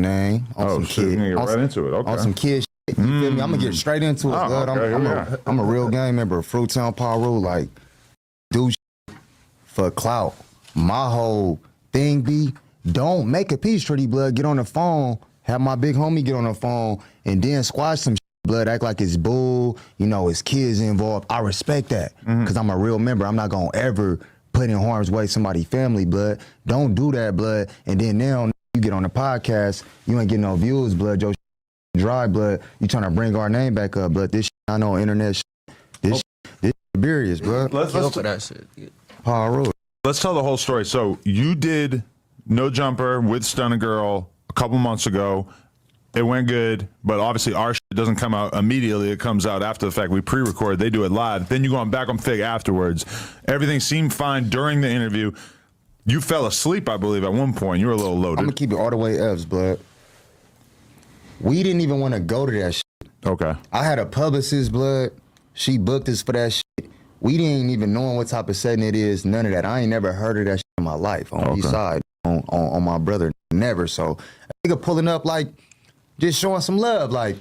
name. Oh, shit, you're gonna get right into it. Okay. On some kid shit. You feel me? I'm gonna get straight into it, blood. Okay, I'm a real gang member. Fruitown Paru, like, do shit for clout. My whole thing be, don't make a peace treaty, blood. Get on the phone, have my big homie get on the phone, and then squash some shit, blood. Act like it's bull, you know, it's kids involved. I respect that, because I'm a real member. I'm not gonna ever put in harm's way somebody's family, blood. Don't do that, blood. And then now you get on the podcast, you ain't getting no views, blood. Your dry, blood. You trying to bring our name back up, blood. This I know internet this serious, blood. Let's for that shit. Paru. Let's tell the whole story. So you did No Jumper with Stunna Girl a couple months ago. It went good, but obviously our shit doesn't come out immediately. It comes out after the fact. We pre-record. They do it live. Then you go on Back on Fig afterwards. Everything seemed fine during the interview. You fell asleep, I believe, at one point. You were a little loaded. I'm gonna keep it all the way F's, blood. We didn't even want to go to that shit. Okay. I had a publicist, blood. She booked us for that shit. We didn't even know what type of setting it is. None of that. I ain't never heard of that shit in my life. On East Side, on my brother, never. So a nigga pulling up like, just showing some love. Like,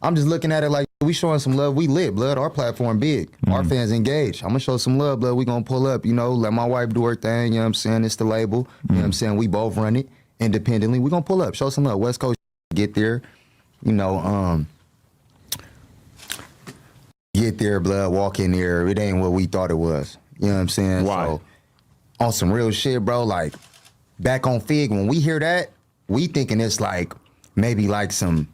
I'm just looking at it like, we showing some love. We lit, blood. Our platform big. Our fans engaged. I'm gonna show some love, blood. We gonna pull up, you know, let my wife do her thing. You know what I'm saying? It's the label. You know what I'm saying? We both run it independently. We gonna pull up, show some love. West Coast get there, you know, get there, blood, walk in there. It ain't what we thought it was. You know what I'm saying? Why? So, on some real shit, bro, like, Back on Fig, when we hear that, we thinking it's like, maybe like some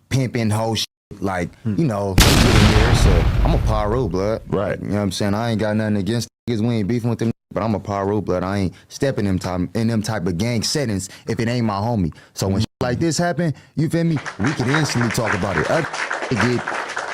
pimping hoe shit. Like, you know, so I'm a Paru, blood. Right. You know what I'm saying? I ain't got nothing against niggas. We ain't beefing with them, but I'm a Paru, blood. I ain't stepping in them type of gang settings if it ain't my homie. So when shit like this happen, you feel me? We could instantly talk about it. It get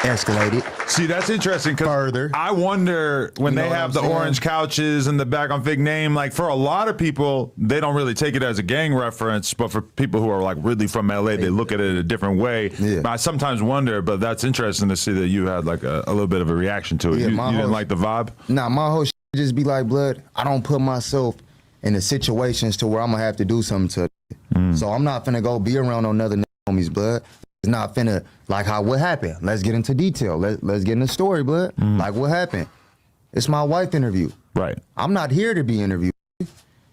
escalated. See, that's interesting because I wonder when they have the orange couches and the Back on Fig name, like for a lot of people, they don't really take it as a gang reference, but for people who are like really from LA, they look at it a different way. Yeah. I sometimes wonder, but that's interesting to see that you had like a little bit of a reaction to it. Yeah, you didn't like the vibe? Nah, my whole shit just be like, blood, I don't put myself in the situations to where I'm gonna have to do something to So I'm not finna go be around on other homies, blood. It's not finna, like what happened? Let's get into detail. Let's get in the story, blood. Like what happened? It's my wife interview. Right. I'm not here to be interviewed.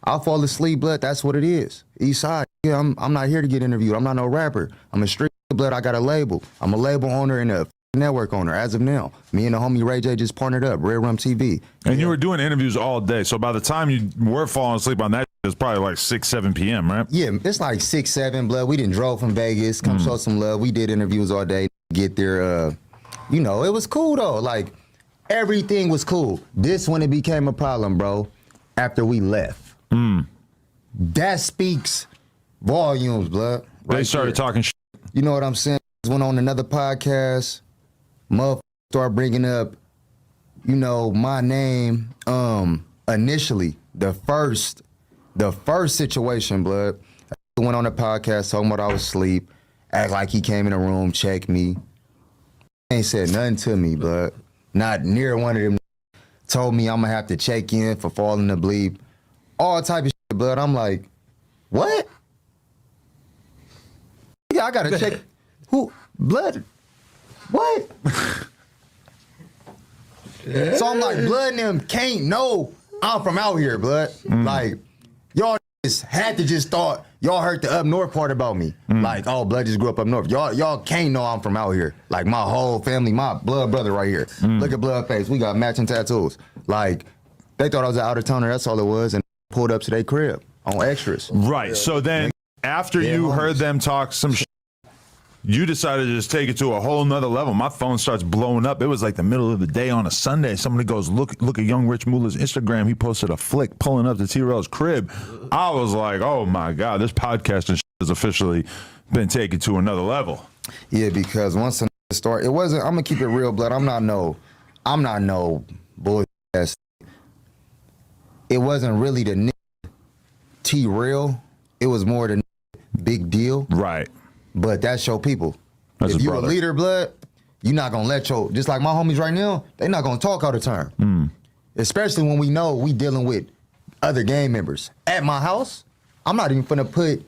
I'll fall asleep, blood. That's what it is. East Side. Yeah, I'm not here to get interviewed. I'm not no rapper. I'm a street blood. I got a label. I'm a label owner and a network owner as of now. Me and the homie Ray J just partnered up, Red Rum TV. And you were doing interviews all day. So by the time you were falling asleep on that, it was probably like 6, 7 p.m., right? Yeah, it's like 6, 7, blood. We done drove from Vegas, come show some love. We did interviews all day, get there. You know, it was cool though. Like, everything was cool. This when it became a problem, bro, after we left. That speaks volumes, blood. They started talking shit. You know what I'm saying? Went on another podcast. Motherfuckers start bringing up, you know, my name. Initially, the first situation, blood. I went on the podcast talking about I was asleep, act like he came in the room, checked me. Ain't said nothing to me, blood. Not near one of them. Told me I'm gonna have to check in for falling to bleep. All type of shit, blood. I'm like, what? Yeah, I gotta check. Who? Blood? What? So I'm like, blood and them can't know I'm from out here, blood. Like, y'all just had to just thought y'all heard the up north part about me. Like, oh, blood just grew up north. Y'all can't know I'm from out here. Like, my whole family, my blood brother right here. Look at blood face. We got matching tattoos. Like, they thought I was an out of towner. That's all it was, and pulled up to their crib on extras. Right. So then, after you heard them talk some shit, you decided to just take it to a whole nother level. My phone starts blowing up. It was like the middle of the day on a Sunday. Somebody goes, look at young Rich Mula's Instagram. He posted a flick pulling up to T-RELL's crib. I was like, oh my God, this podcasting shit has officially been taken to another level. Yeah, because once I start, it wasn't, I'm gonna keep it real, blood. I'm not no bullshit. It wasn't really the T-RELL. It was more the big deal. Right. But that's your people. That's if you brother. a leader, blood, you're not gonna let your, just like my homies right now, they not gonna talk all the time. Especially when we know we dealing with other gang members. At my house, I'm not even finna put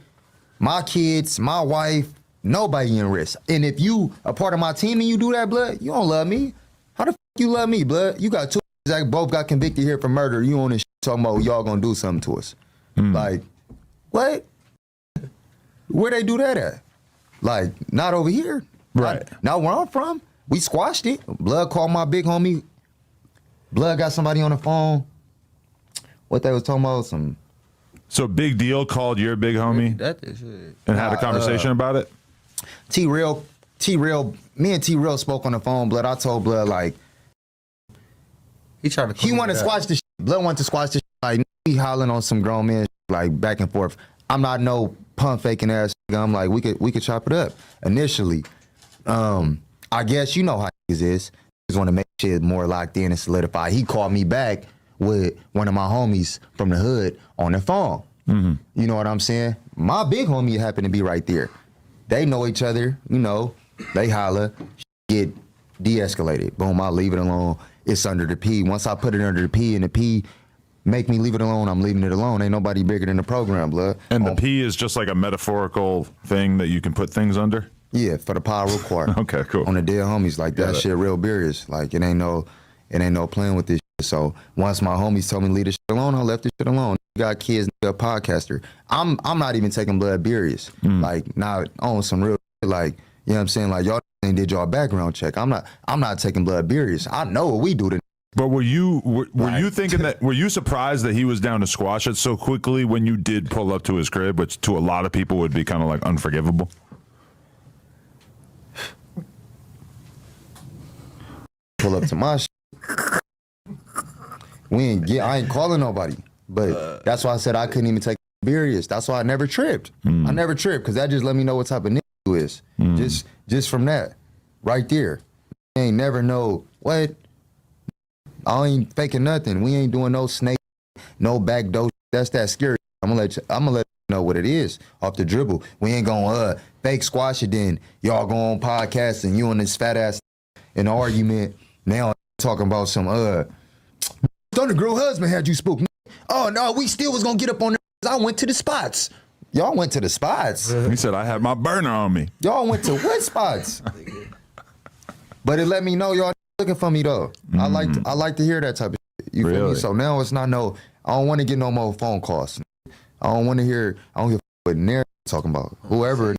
my kids, my wife, nobody in risk. And if you a part of my team and you do that, blood, you don't love me. How the fuck you love me, blood? You got two that both got convicted here for murder. You on this talking about y'all gonna do something to us. Like, what? Where they do that at? Like, not over here. Right. Not where I'm from. We squashed it. Blood called my big homie. Blood got somebody on the phone. What they was talking about? So Big Deal called your big homie and had a conversation about it? T-RELL, me and T-RELL spoke on the phone, Blood. I told Blood, like, he wanted to squash the shit. Blood wanted to squash the shit. Like, he hollering on some grown men, like, back and forth. I'm not no pump faking ass nigga. I'm like, we could chop it up. Initially, I guess you know how niggas is. Just want to make shit more locked in and solidified. He called me back with one of my homies from the hood on the phone. You know what I'm saying? My big homie happened to be right there. They know each other, you know. They holler, get de-escalated. Boom, I leave it alone. It's under the P. Once I put it under the P and the P make me leave it alone, I'm leaving it alone. Ain't nobody bigger than the program, blood. And the P is just like a metaphorical thing that you can put things under? Yeah, for the power required. Okay, cool. On the dead homies, like that shit real serious. Like it ain't no playing with this shit. So once my homies told me to leave this shit alone, I left this shit alone. Got kids, a podcaster. I'm not even taking blood serious. Like not on some real shit, like, you know what I'm saying? Like y'all ain't did y'all background check. I'm not taking blood serious. I know what we do to. But were you thinking that, were you surprised that he was down to squash it so quickly when you did pull up to his crib, which to a lot of people would be kind of like unforgivable? Pull up to my shit. I ain't calling nobody. But that's why I said I couldn't even take it serious. That's why I never tripped. I never tripped because that just let me know what type of nigga you is. Just from that, right there. You ain't never know what. I ain't faking nothing. We ain't doing no snake, no back door. That's that scary. I'm gonna let you know what it is off the dribble. We ain't gonna fake squash it. Then y'all go on podcast and you and this fat ass in an argument. Now talking about some Thunder Girl husband had you spooked. Oh no, we still was gonna get up on there. I went to the spots. Y'all went to the spots. He said I had my burner on me. Y'all went to what spots? But it let me know y'all looking for me though. I like to hear that type of shit. You feel me? So now it's not I don't want to get no more phone calls. I don't hear what Nair talking about. Whoever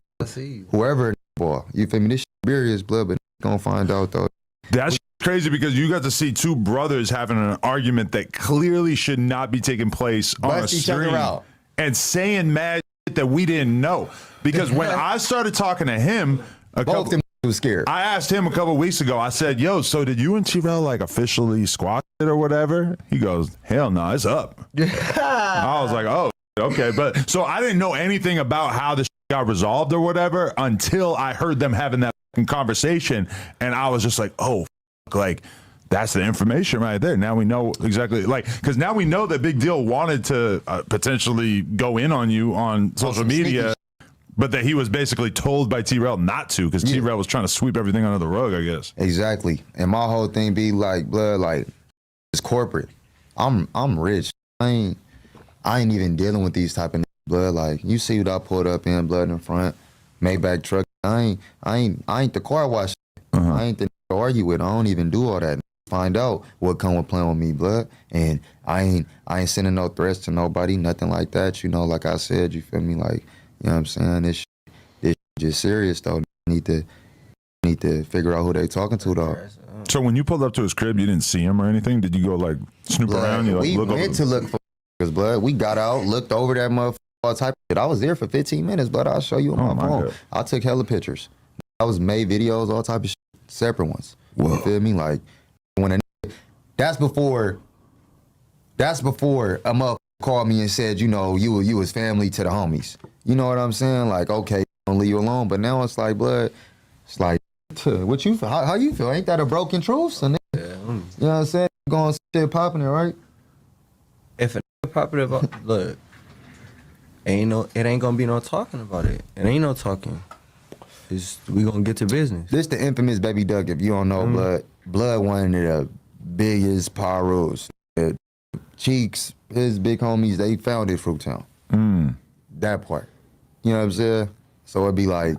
boy. You feel me? This shit serious, blood, but gonna find out though. That's crazy because you got to see two brothers having an argument that clearly should not be taking place on a stream and saying mad shit that we didn't know. Because when I started talking to him, both them was scared. I asked him a couple weeks ago. I said, "Yo, so did you and T-RELL like officially squash it or whatever?" He goes, "Hell no, it's up." I was like, "Oh, okay." But so I didn't know anything about how this got resolved or whatever until I heard them having that conversation, and I was just like, "Oh, like that's the information right there." Now we know exactly, like, because now we know that Big Deal wanted to potentially go in on you on social media, but that he was basically told by T-RELL not to, because T-RELL was trying to sweep everything under the rug, I guess. Exactly. And my whole thing be like, blood, like, it's corporate. I'm rich. I ain't even dealing with these type of blood. Like, you see what I pulled up in, blood in front, Maybach truck. I ain't the car wash. I ain't the to argue with. I don't even do all that. Find out what come with playing with me, blood. And I ain't sending no threats to nobody, nothing like that. You know, like I said, you feel me? Like, you know what I'm saying? This just serious though. Need to figure out who they talking to though. So when you pulled up to his crib, you didn't see him or anything? Did you go like snoop around? You, like, we went to look for because blood. We got out, looked over that motherfucker, all type of shit. I was there for 15 minutes, but I'll show you on my phone. God. I took hella pictures. I was made videos, all type of shit, separate ones. Whoa. You feel me? Like when that's before a motherfucker called me and said, you know, you was family to the homies. You know what I'm saying? Like, okay, don't leave you alone. But now it's like, blood, it's like, what you feel? How you feel? Ain't that a broken truth? So, you know what I'm saying? Going shit popping it, right? If a popping about, look, it ain't gonna be no talking about it. It ain't no talking. We gonna get to business. This the infamous Baby Duck. If you don't know, Blood one of the biggest pyros. Cheeks, his big homies, they founded Fruittown. That part. You know what I'm saying? So it'd be like,